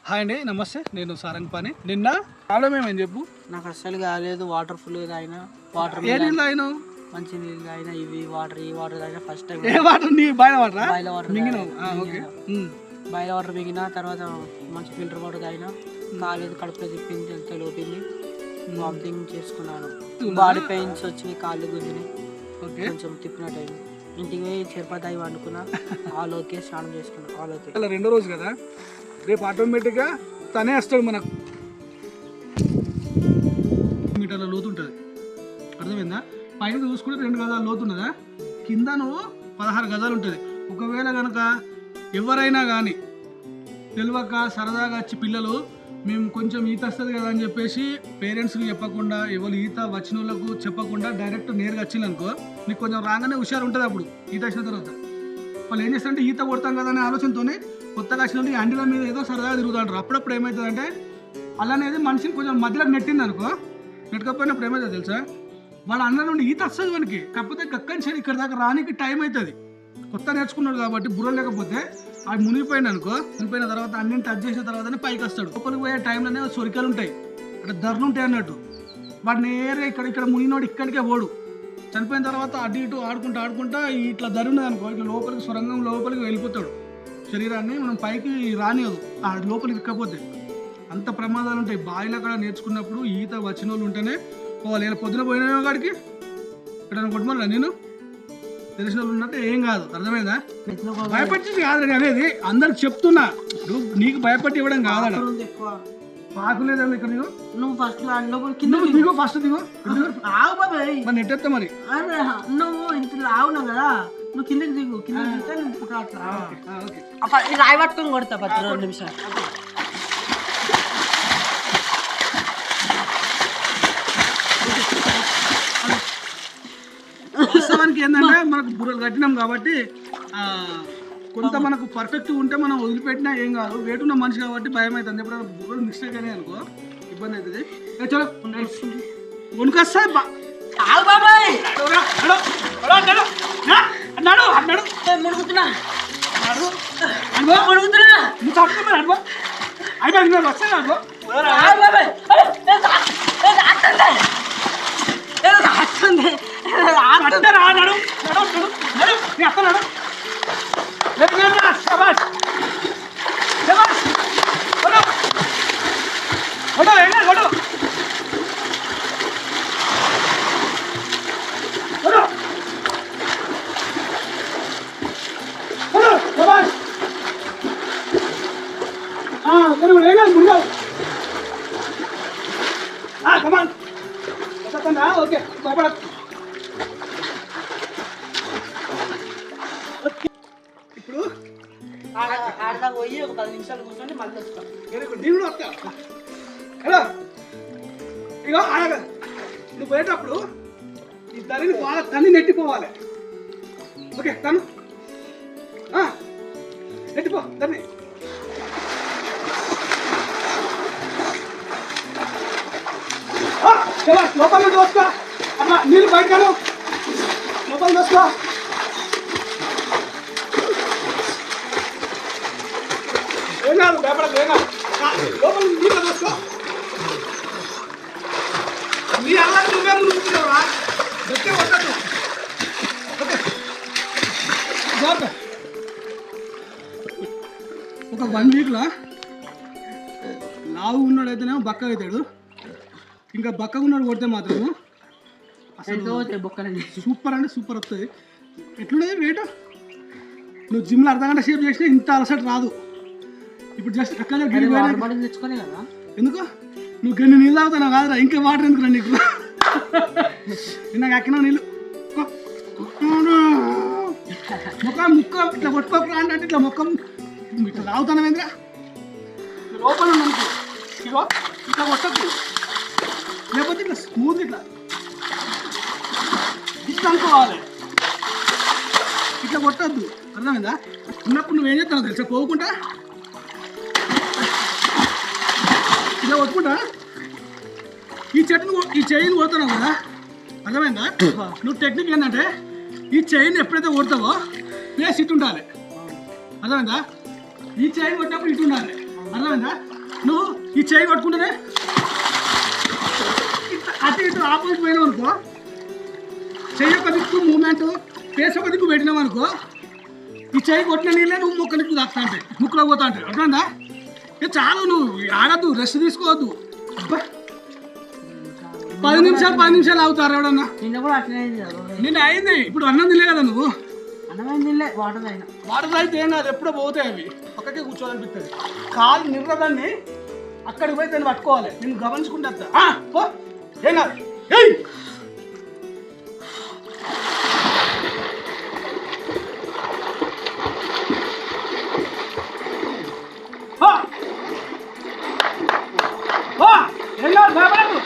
Hi అండి, నమస్తే. నేను సారంగపాణి. నిన్న ప్రాబ్లం ఏమని చెప్పు. నాకు అస్సలు కాలేదు. వాటర్ ఫుల్ తాగినా, వాటర్ ఏ నీళ్ళు తాగినావు? మంచి నీళ్ళు తాగినా, ఇవి వాటర్ ఈ వాటర్ తాగినా. ఫస్ట్ టైం ఏ వాటర్? నీ బాయిల వాటర్? బాయిల వాటర్ మింగినావు? ఓకే. బాయిల వాటర్ మింగిన తర్వాత మంచి ఫిల్టర్ వాటర్ తాగినా. కాలేదు, కడుపులో తిప్పింది, ఎంత లోపింది, వామిటింగ్ చేసుకున్నాను. బాడీ పెయిన్స్ వచ్చి కాళ్ళు గుంజిని కొంచెం తిప్పిన టైం. ఇంటికి పోయి చెరుపతాయి వండుకున్నా. ఆలోకే స్నానం చేసుకున్నా. ఆలోకే అలా రెండో రోజు కదా, రేపు ఆటోమేటిక్గా తనే వస్తాడు మనకు. మీటర్ల లోతు ఉంటుంది, అర్థమైందా? పైన చూసుకుంటే 2 గజాల లోతు ఉన్నదా, కింద నువ్వు 16 గజాలు ఉంటుంది. ఒకవేళ కనుక ఎవరైనా కానీ తెలియక సరదాగా వచ్చి పిల్లలు మేము కొంచెం ఈత వస్తుంది కదా అని చెప్పేసి పేరెంట్స్కి చెప్పకుండా, ఎవరు ఈత వచ్చిన వాళ్ళకు చెప్పకుండా డైరెక్ట్ నేరుగా వచ్చిందనుకో, నీకు కొంచెం రాగానే హుషారు ఉంటుంది. అప్పుడు ఈత వచ్చిన తర్వాత వాళ్ళు ఏం చేస్తారంటే ఈత కొడతాం కదా అనే ఆలోచనతోనే కొత్తగా వచ్చిన వాళ్ళు అండిల మీద ఏదో సరదాగా తిరుగుతుంటారు. అప్పుడప్పుడు ఏమవుతుందంటే అలానేది మనిషిని కొంచెం మధ్యలో నెట్టింది అనుకో, నెట్టకపోయినప్పుడు ఏమవుతుంది తెలుసా, వాళ్ళ అన్న నుండి ఈత వస్తుంది మనకి. కాకపోతే గక్కని సరే ఇక్కడ దాకా రానికి టైం అవుతుంది. కొత్త నేర్చుకున్నాడు కాబట్టి బుర్ర లేకపోతే అది మునిగిపోయింది అనుకో, మునిగిపోయిన తర్వాత అన్నింటి టచ్ చేసిన తర్వాతనే పైకి వస్తాడు. లోపలికి పోయే టైంలోనే సొరికలు ఉంటాయి, అక్కడ ధరలు ఉంటాయి అన్నట్టు. వాడు నేరుగా ఇక్కడ మునిగినోడు ఇక్కడికే పోడు. చనిపోయిన తర్వాత అటు ఇటు ఆడుకుంటా ఇట్లా ధరున్నది అనుకో, ఇట్లా లోపలికి సొరంగం లోపలికి వెళ్ళిపోతాడు. శరీరాన్ని మనం పైకి రానియదు ఆ లోపలికి ఇక్కపోతే. అంత ప్రమాదాలు ఉంటాయి. బావిలో కూడా నేర్చుకున్నప్పుడు ఈత వచ్చిన వాళ్ళు ఉంటేనే పోవాలి. ఇలా పొద్దున పోయిన కాడికి ఇక్కడ కొట్టమన్నా నేను తెలిసిన వాళ్ళు ఉన్నట్టు ఏం కాదు, అర్థమైందా? భయపడి కాదు అనేది అందరికి చెప్తున్నా. నీకు భయపడి ఇవ్వడం కాదా, పాకులేదా ఇక్కడ నీకు. నువ్వు ఫస్ట్ దిగు, ఫస్ట్ దిగు. మరి నెట్టేస్తా మరి. నువ్వు ఇంత లావున్నావు కదా, నువ్వు కిందకి దిగు. కిందకి దిగితే రాయి పట్టుకొని కొడతా 2 నిమిషాలు. వాస్తవానికి ఏంటంటే మనకు బుర్రలు కట్టినాం కాబట్టి కొంత మనకు పర్ఫెక్ట్ ఉంటే మనం వదిలిపెట్టినా ఏం కాదు. వేటున్న మనిషి కాబట్టి భయం అవుతుంది. ఎప్పుడైనా బుర్రలు మిస్టేక్ అయినాయి అనుకో ఇబ్బంది అవుతుంది. చలో వణుకొస్తా ఓకే. ఇప్పుడు ఆడదా పోయి ఒక 10 నిమిషాలు కూర్చొని మళ్ళీ వస్తాం. నేను వస్తా. హలో, ఇగో ఆడ నువ్వు పోయేటప్పుడు ఈ తల్లిని బాగా తల్లి నెట్టిపోవాలి. ఓకే, తను నెట్టిపో తల్లి. చలో లోపల దోసుకో. అట్లా నీళ్ళు బయట లోపల దోసుకో. ఏం కాదు, భయపడదు, ఏం కాదు. లోపల నీళ్ళు దోసుకో. నీ అలా నువ్వే మునుగుతున్నావురా, గట్టిగా కొట్టద్దు. ఓకే, ఒక 1 వీక్లో లావు ఉన్నాడైతేనేమో బక్క అవుతాడు. ఇంకా బక్కగా ఉన్నాడు కొడితే మాత్రము అసలు సూపర్ అంటే సూపర్ వస్తుంది. ఎట్లుండేది వెయిట్? నువ్వు జిమ్లో అర్ధగంట షేప్ చేసినా ఇంత అలసట రాదు. ఇప్పుడు జస్ట్ అక్కడ తెచ్చుకోలే కదా. ఎందుకు నువ్వు గన్ని నీళ్ళు తాగుతావు కాదురా, ఇంకా వాటర్ ఎందుకురా నీకు? నాకు ఎక్కినా నీళ్ళు ముక్క ఇట్లా కొట్టుకోకుండా అంటే ఇట్లా మొక్కం ఇట్లా తాగుతాను ఏంద్రా. లోపల మనకు ఇగో ఇట్లా కొట్టద్దు, లేకపోతే ఇట్లా స్మూత్ ఇట్లా అనుకోవాలి. ఇట్లా కొట్టద్దు, అర్థమైందా? ఉన్నప్పుడు నువ్వేం చేస్తావు తెలుసా, పోకుండా ఇలా కొట్టుకుంటా ఈ చైన్ కొడుతున్నావు కదా, అర్థమైందా? నువ్వు టెక్నిక్ ఏంటంటే ఈ చైన్ ఎప్పుడైతే కొడతావో ప్లేస్ ఇటు ఉండాలి, అర్థమైందా? ఈ చైన్ కొట్టినప్పుడు ఇటు ఉండాలి, అర్థమైందా? నువ్వు ఈ చేయి పట్టుకుంటేనే అటు ఇటు ఆపోజిట్ పోయినావు అనుకో, చెయ్యి ఒక దిక్కు మూమెంట్, ఫేస్ ఒక దిక్కు పెట్టినావు అనుకో, ఈ చేయి కొట్టిన నీళ్ళే నువ్వు ముక్క దిక్కు తాకుతా అంటే ముక్కులో పోతా అంటే అర్థమైందా? ఇక చాలు, నువ్వు ఆడద్దు, రెస్ట్ తీసుకోవద్దు. 10 నిమిషాలు అవుతారు ఎవడన్నా. నిన్న కూడా అట్లనే అయింది కదా. నిన్న అయింది, ఇప్పుడు అన్నం తినలే కదా నువ్వు. అన్నమైన తినలే, వాటర్ అయినా. వాటర్ అయితే ఏం కాదు, ఎప్పుడో పోతాయి అవి, పక్కకే కూర్చోవాలనిపిస్తుంది. కాలు నిర్రదాన్ని అక్కడికి పోయి దాన్ని పట్టుకోవాలి, నేను గమనించుకుంటా పో, ఏం కాదు. ఏయ్ ఏం కాదు, భయపడకు.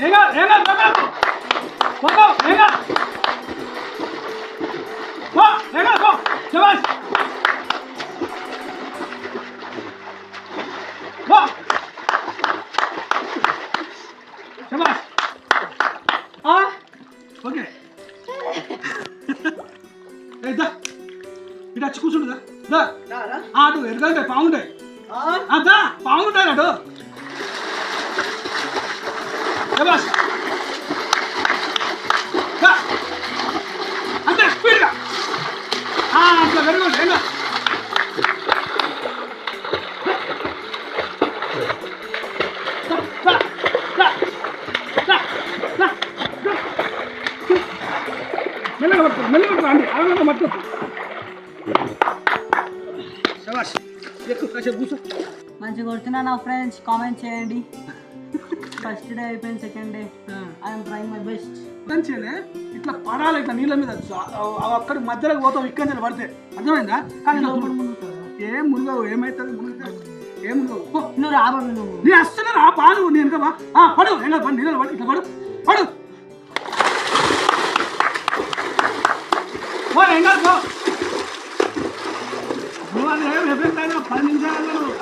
ఏం కాదు, ఏం కాదు, భయపడకు. పోతావు, ఏం కాదు. ఏం కాదు, పో. శభాష్. శభాష్. ఓకే, ఇటు వచ్చి కూర్చుంటుందా? అటు ఎదుగుతాయి, బాగుంటాయి. అదా బాగుంటాయి అటు. శభాష్. అంతే స్పీడ్గా, అట్లా వెరీ గుడ్. ఏం కాదు. మెల్లగా పట్టుకో, మెల్లగా పట్టుకో అండి, అలా పట్టుకో. శభాష్. ఎక్కువ కాసేపు కూర్చో. మంచిగా కొడుతున్నా నా ఫ్రెండ్స్, కామెంట్ చేయండి. ఫస్ట్ డే అయిపోయింది, second day I'm trying my best. మంచిగానే ఇట్లా పడాలి, ఇట్లా నీళ్ళ మీద అక్కడికి మధ్యలోకి పోతాం, ఇక్కడ నుంచి పడితే అర్థమైందా? కానీ ఏం మునుగవు, ఏమవుతుంది మునుగుతావు, ఏం మునుగవు. నువ్వు రాబడు, నువ్వు నీ అస్సలు రా, పాడు నేను కదా. పడు, ఏం కాదు, పడు, నీళ్ళు పడు, ఇట్లా పడు, పడు. ఏం కాదు, నువ్వు అది ఏం ఎఫెక్ట్ అయినా 10 నిమిషాలు నువ్వు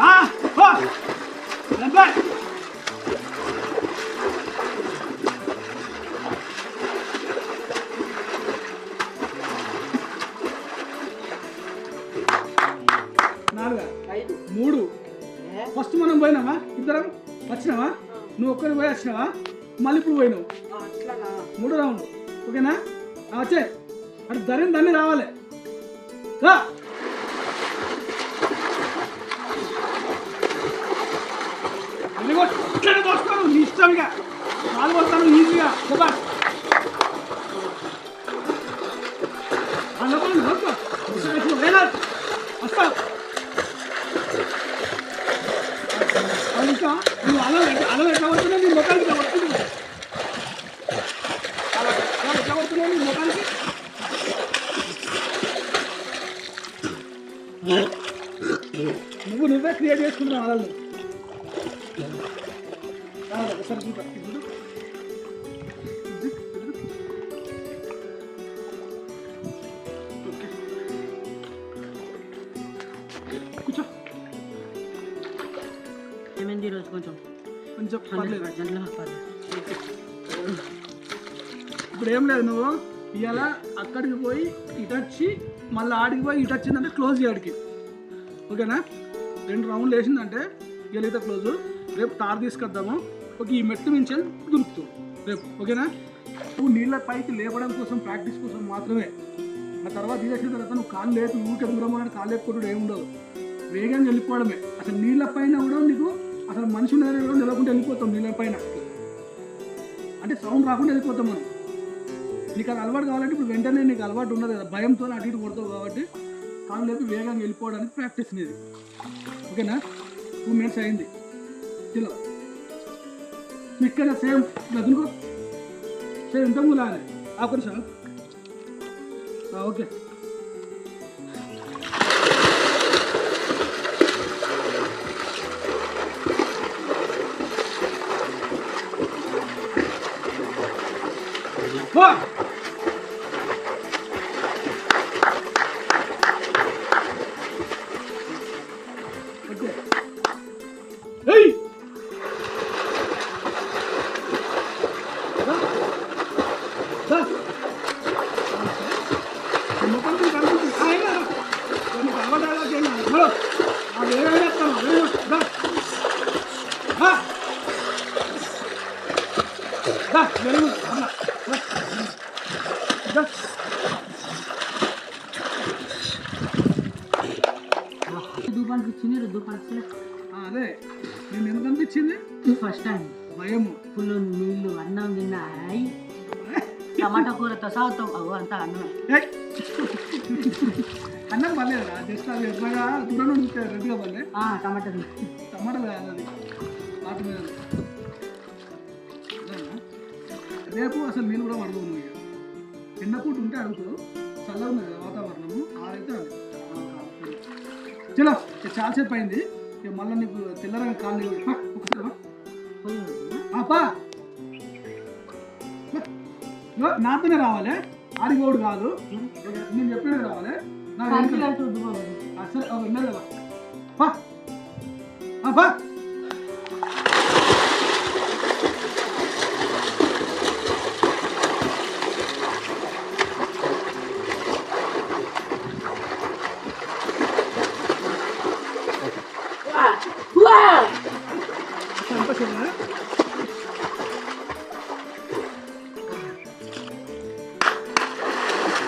మూడు. ఫస్ట్ మనం పోయినావా, ఇద్దరం వచ్చినావా, నువ్వు ఒక్కరికి పోయి వచ్చినావా, మళ్ళీ ఇప్పుడు పోయినావు. 3 రౌండ్. ఓకేనా? వచ్చే అటు దాన్ని రావాలి. ఇక్కడ వస్తాను, నీ ఇష్టంగా కాలు వస్తాను ఈజీగా. చెప్పా వస్తావు. ఇంకా నువ్వు అలా ఎట్లా పడుతున్నావు, నీ మొక్కలకి ఇట్లా పడుతుంది, ఎట్లా పడుతున్నావు నీ మొక్కలకి. నువ్వే క్రియేట్ చేసుకుంటున్నావు అలా. ఒకసారి చూడ, కూర్చో. ఏమైంది ఈరోజు? కొంచెం పర్లేదు. పర్లేదు. ఇప్పుడు ఏం లేదు, నువ్వు ఇవాళ అక్కడికి పోయి ఇటు వచ్చి మళ్ళీ ఆడికి పోయి ఇటు వచ్చిందంటే క్లోజ్ చేయడికి. ఓకేనా? 2 రౌండ్లు వేసిందంటే ఇవాళ అయితే క్లోజు. రేపు తారు తీసుకొద్దాము. ఓకే, ఈ మెట్టు మించి దురుకుతావు రేపు. ఓకేనా? నువ్వు నీళ్ళ పైకి లేపడం కోసం, ప్రాక్టీస్ కోసం మాత్రమే. ఆ తర్వాత తీసేసిన తర్వాత నువ్వు కాళ్ళు లేపు, ఊరికి ఎదుగురమ్మని కాళ్ళు లేపుకుంటూ ఏముండదు, వేగంగా వెళ్ళిపోవడమే. అసలు నీళ్ళ పైన కూడా నీకు అసలు మనిషి ఉన్నదని కూడా నిలవకుండా వెళ్ళిపోతాం నీళ్ళ పైన. అంటే సౌండ్ రాకుండా వెళ్ళిపోతాం మనం. నీకు అది అలవాటు కావాలంటే ఇప్పుడు వెంటనే నీకు అలవాటు ఉండదు కదా, భయంతో అటు ఇటు కొడతావు కాబట్టి కాళ్ళు లేపి వేగంగా వెళ్ళిపోవడానికి ప్రాక్టీస్ అనేది. ఓకేనా? 2 మినిట్స్ అయింది. ఇలా ఇక్కడ సేమ్ గదునుకో, సేమ్ ఇంత మూలాలి ఆకు సార్. Okay, okay. ఏయ్ అనిపించింది రుద్దు పడసలే అదే నేను ఎందుకు అనిపించింది ఫస్ట్ టైం భయము ఫుల్ నీళ్ళు అన్నం తిన్నా హాయ్ టమాటా కూరతో సాగుతావు అవ్వ అంతా అన్నం ఏయ్! అన్నం పర్లేదురా జస్ట్ అది ఎట్లాగా దూరం నుండి చూస్తే రెడ్గా పర్లే టమాటా టమాటాలు కాదు అది వాటి మీద రేపు అసలు నేను కూడా అడుగును ఇక ఎండపూట ఉంటే అడుగుతారు చల్లగా ఉంది కదా వాతావరణము ఆడైతే అది చలో ఇక చాలాసేపు అయింది ఇక మళ్ళీ నీకు తెల్లరంగా కాళ్ళు ఒకసారి పా నాతోనే రావాలి ఆడిగోడు కాదు నేను చెప్పినట్టు రావాలి నాకు సరే ఒక ఎన్నో కదా పా పా సంతోషంగా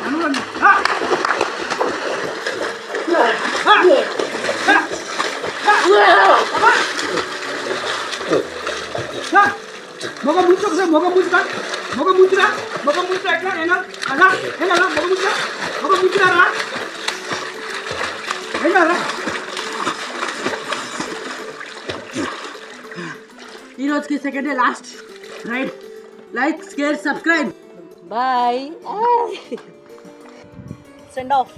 అనుకోండి మొగ ముంచు ఒకసారి మొగ ముంచురా మొగ ముంచురా మొగ ముంచురా ఎట్లా ఎలా అలా ఎలా మొగ ముంచురా మొగ ముంచురారా ఎలా ఈ రోజుకి second day last right like share subscribe bye send of